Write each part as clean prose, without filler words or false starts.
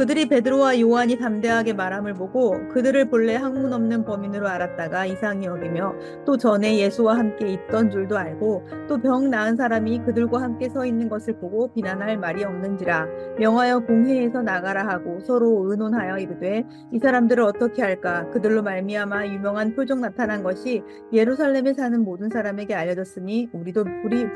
그들이 베드로와 요한이 담대하게 말함을 보고 그들을 본래 학문 없는 범인으로 알았다가 이상히 여기며 또 전에 예수와 함께 있던 줄도 알고 또 병 나은 사람이 그들과 함께 서 있는 것을 보고 비난할 말이 없는지라. 명하여 공회에서 나가라 하고 서로 의논하여 이르되 이 사람들을 어떻게 할까. 그들로 말미암아 유명한 표적 나타난 것이 예루살렘에 사는 모든 사람에게 알려졌으니 우리도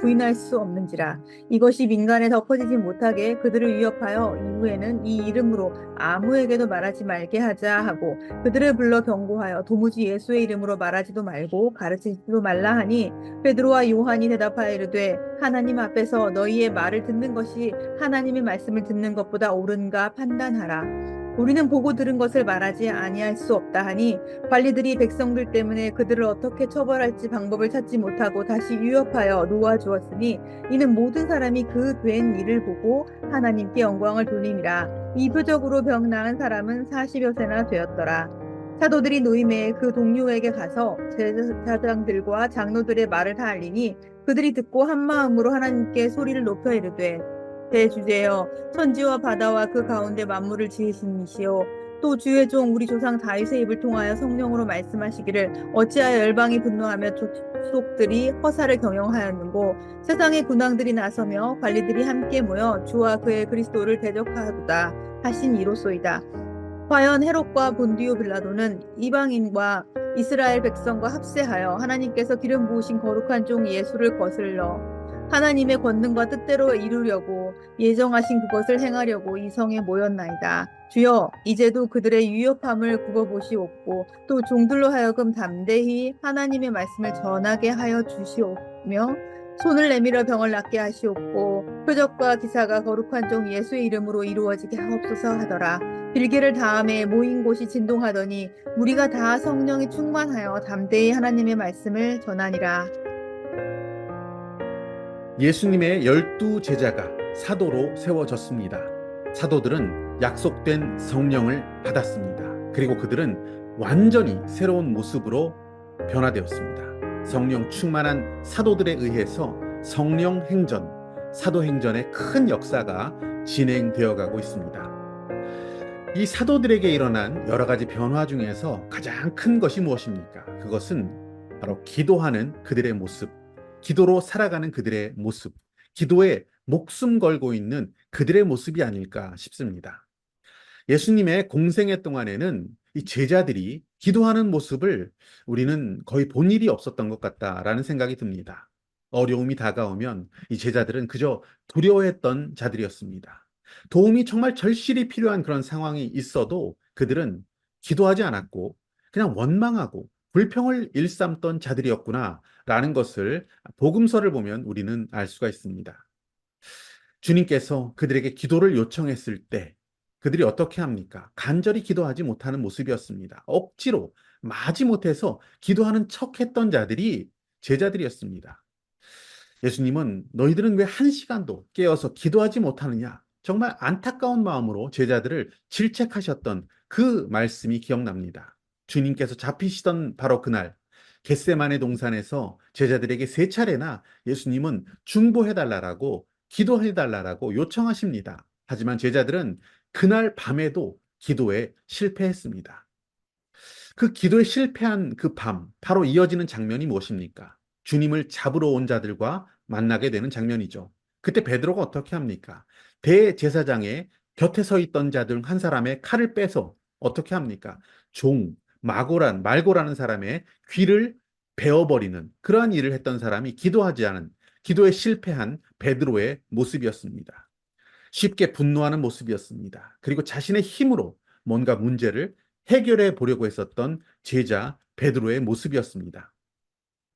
부인할 수 없는지라. 이것이 민간에 덮어지지 못하게 그들을 위협하여 이후에는 이 이름으로 아무에게도 말하지 말게 하자 하고 그들을 불러 경고하여 도무지 예수의 이름으로 말하지도 말고 가르치지도 말라 하니 베드로와 요한이 대답하여 이르되 하나님 앞에서 너희의 말을 듣는 것이 하나님의 말씀을 듣는 것보다 옳은가 판단하라. 우리는 보고 들은 것을 말하지 아니할 수 없다 하니 관리들이 백성들 때문에 그들을 어떻게 처벌할지 방법을 찾지 못하고 다시 위협하여 놓아주었으니 이는 모든 사람이 그 된 일을 보고 하나님께 영광을 돌림이라. 이 표적으로 병 나은 사람은 40여 세나 되었더라. 사도들이 노임에 그 동료에게 가서 제사장들과 장로들의 말을 다 알리니 그들이 듣고 한 마음으로 하나님께 소리를 높여 이르되 대주제여 천지와 바다와 그 가운데 만물을 지으신 이시오 또 주의 종 우리 조상 다윗의 입을 통하여 성령으로 말씀하시기를 어찌하여 열방이 분노하며 족속들이 허사를 경영하였는고 세상의 군왕들이 나서며 관리들이 함께 모여 주와 그의 그리스도를 대적하도다 하신 이로소이다. 과연 헤롯과 본디오 빌라도는 이방인과 이스라엘 백성과 합세하여 하나님께서 기름 부으신 거룩한 종 예수를 거슬러 하나님의 권능과 뜻대로 이루려고 예정하신 그것을 행하려고 이 성에 모였나이다. 주여 이제도 그들의 유협함을 굽어보시옵고 또 종들로 하여금 담대히 하나님의 말씀을 전하게 하여 주시오며 손을 내밀어 병을 낫게 하시옵고 표적과 기사가 거룩한 종 예수의 이름으로 이루어지게 하옵소서 하더라. 빌기를 다음에 모인 곳이 진동하더니 무리가 다 성령이 충만하여 담대히 하나님의 말씀을 전하니라. 예수님의 12제자가 사도로 세워졌습니다. 사도들은 약속된 성령을 받았습니다. 그리고 그들은 완전히 새로운 모습으로 변화되었습니다. 성령 충만한 사도들에 의해서 성령 행전, 사도행전의 큰 역사가 진행되어 가고 있습니다. 이 사도들에게 일어난 여러 가지 변화 중에서 가장 큰 것이 무엇입니까? 그것은 바로 기도하는 그들의 모습, 기도로 살아가는 그들의 모습, 기도에 목숨 걸고 있는 그들의 모습이 아닐까 싶습니다. 예수님의 공생애 동안에는 이 제자들이 기도하는 모습을 우리는 거의 본 일이 없었던 것 같다라는 생각이 듭니다. 어려움이 다가오면 이 제자들은 그저 두려워했던 자들이었습니다. 도움이 정말 절실히 필요한 그런 상황이 있어도 그들은 기도하지 않았고 그냥 원망하고 불평을 일삼던 자들이었구나라는 것을 복음서를 보면 우리는 알 수가 있습니다. 주님께서 그들에게 기도를 요청했을 때 그들이 어떻게 합니까? 간절히 기도하지 못하는 모습이었습니다. 억지로 마지못해서 기도하는 척했던 자들이 제자들이었습니다. 예수님은 너희들은 왜 한 시간도 깨어서 기도하지 못하느냐? 정말 안타까운 마음으로 제자들을 질책하셨던 그 말씀이 기억납니다. 주님께서 잡히시던 바로 그날 겟세마네 동산에서 제자들에게 세 차례나 예수님은 중보해달라고 기도해달라고 요청하십니다. 하지만 제자들은 그날 밤에도 기도에 실패했습니다. 그 기도에 실패한 그 밤, 바로 이어지는 장면이 무엇입니까? 주님을 잡으러 온 자들과 만나게 되는 장면이죠. 그때 베드로가 어떻게 합니까? 대제사장의 곁에 서 있던 자들 한 사람의 칼을 빼서 어떻게 합니까? 말고라는 사람의 귀를 베어버리는 그러한 일을 했던 사람이 기도하지 않은, 기도에 실패한 베드로의 모습이었습니다. 쉽게 분노하는 모습이었습니다. 그리고 자신의 힘으로 뭔가 문제를 해결해 보려고 했었던 제자 베드로의 모습이었습니다.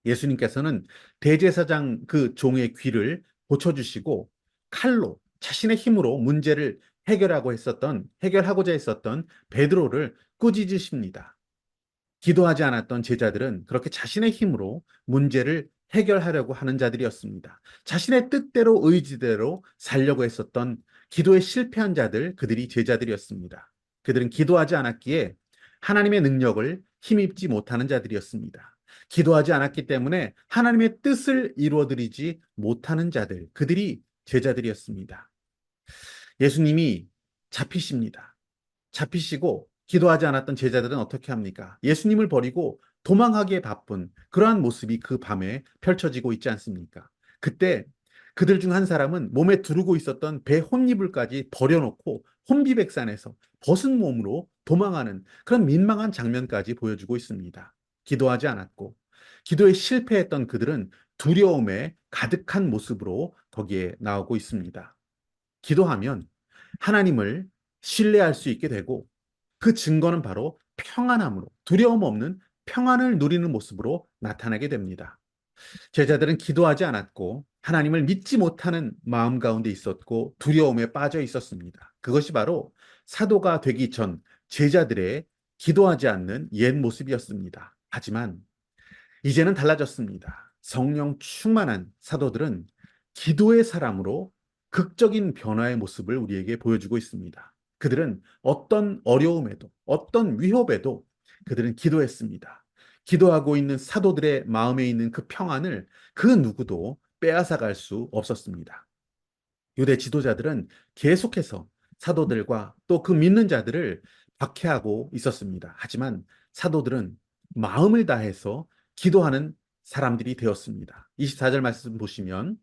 예수님께서는 대제사장 그 종의 귀를 고쳐주시고 칼로 자신의 힘으로 문제를 해결하고자 했었던 베드로를 꾸짖으십니다. 기도하지 않았던 제자들은 그렇게 자신의 힘으로 문제를 해결하려고 하는 자들이었습니다. 자신의 뜻대로 의지대로 살려고 했었던 기도에 실패한 자들, 그들이 제자들이었습니다. 그들은 기도하지 않았기에 하나님의 능력을 힘입지 못하는 자들이었습니다. 기도하지 않았기 때문에 하나님의 뜻을 이루어드리지 못하는 자들, 그들이 제자들이었습니다. 예수님이 잡히십니다. 잡히시고 기도하지 않았던 제자들은 어떻게 합니까? 예수님을 버리고 도망하기에 바쁜 그러한 모습이 그 밤에 펼쳐지고 있지 않습니까? 그때 그들 중 한 사람은 몸에 두르고 있었던 배 혼이불까지 버려놓고 혼비백산에서 벗은 몸으로 도망하는 그런 민망한 장면까지 보여주고 있습니다. 기도하지 않았고 기도에 실패했던 그들은 두려움에 가득한 모습으로 거기에 나오고 있습니다. 기도하면 하나님을 신뢰할 수 있게 되고 그 증거는 바로 평안함으로 두려움 없는 평안을 누리는 모습으로 나타나게 됩니다. 제자들은 기도하지 않았고 하나님을 믿지 못하는 마음 가운데 있었고 두려움에 빠져 있었습니다. 그것이 바로 사도가 되기 전 제자들의 기도하지 않는 옛 모습이었습니다. 하지만 이제는 달라졌습니다. 성령 충만한 사도들은 기도의 사람으로 극적인 변화의 모습을 우리에게 보여주고 있습니다. 그들은 어떤 어려움에도, 어떤 위협에도 그들은 기도했습니다. 기도하고 있는 사도들의 마음에 있는 그 평안을 그 누구도 빼앗아 갈 수 없었습니다. 유대 지도자들은 계속해서 사도들과 또 그 믿는 자들을 박해하고 있었습니다. 하지만 사도들은 마음을 다해서 기도하는 사람들이 되었습니다. 24절 말씀 보시면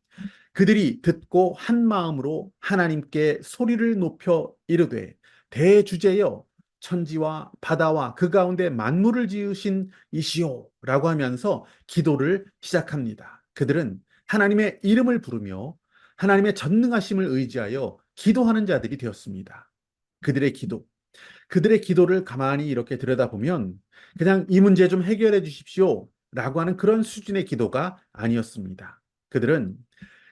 그들이 듣고 한 마음으로 하나님께 소리를 높여 이르되 대주제여 천지와 바다와 그 가운데 만물을 지으신 이시오 라고 하면서 기도를 시작합니다. 그들은 하나님의 이름을 부르며 하나님의 전능하심을 의지하여 기도하는 자들이 되었습니다. 그들의 기도, 그들의 기도를 가만히 이렇게 들여다보면 그냥 이 문제 좀 해결해 주십시오 라고 하는 그런 수준의 기도가 아니었습니다. 그들은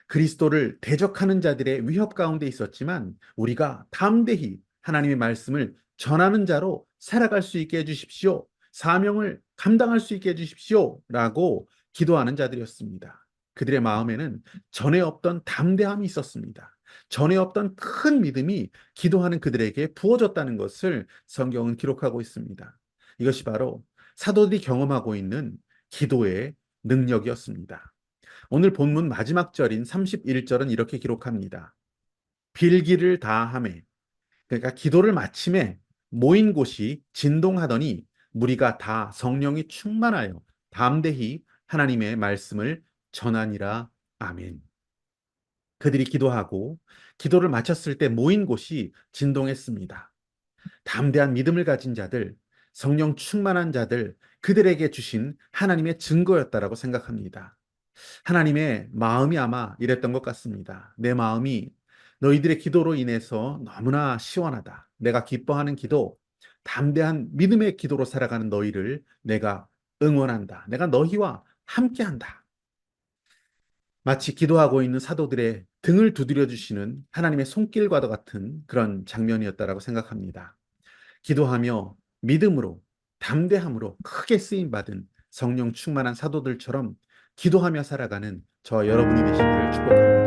그리스도를 대적하는 자들의 위협 가운데 있었지만 우리가 담대히 하나님의 말씀을 전하는 자로 살아갈 수 있게 해주십시오. 사명을 감당할 수 있게 해주십시오. 라고 기도하는 자들이었습니다. 그들의 마음에는 전에 없던 담대함이 있었습니다. 전에 없던 큰 믿음이 기도하는 그들에게 부어졌다는 것을 성경은 기록하고 있습니다. 이것이 바로 사도들이 경험하고 있는 기도의 능력이었습니다. 오늘 본문 마지막 절인 31절은 이렇게 기록합니다. 빌기를 다하매, 그러니까 기도를 마침에 모인 곳이 진동하더니 무리가 다 성령이 충만하여 담대히 하나님의 말씀을 전하니라. 아멘. 그들이 기도하고 기도를 마쳤을 때 모인 곳이 진동했습니다. 담대한 믿음을 가진 자들, 성령 충만한 자들, 그들에게 주신 하나님의 증거였다라고 생각합니다. 하나님의 마음이 아마 이랬던 것 같습니다. 내 마음이 너희들의 기도로 인해서 너무나 시원하다. 내가 기뻐하는 기도, 담대한 믿음의 기도로 살아가는 너희를 내가 응원한다. 내가 너희와 함께한다. 마치 기도하고 있는 사도들의 등을 두드려 주시는 하나님의 손길과도 같은 그런 장면이었다라고 생각합니다. 기도하며 믿음으로 담대함으로 크게 쓰임 받은 성령 충만한 사도들처럼 기도하며 살아가는 저와 여러분이 되시기를 축복합니다.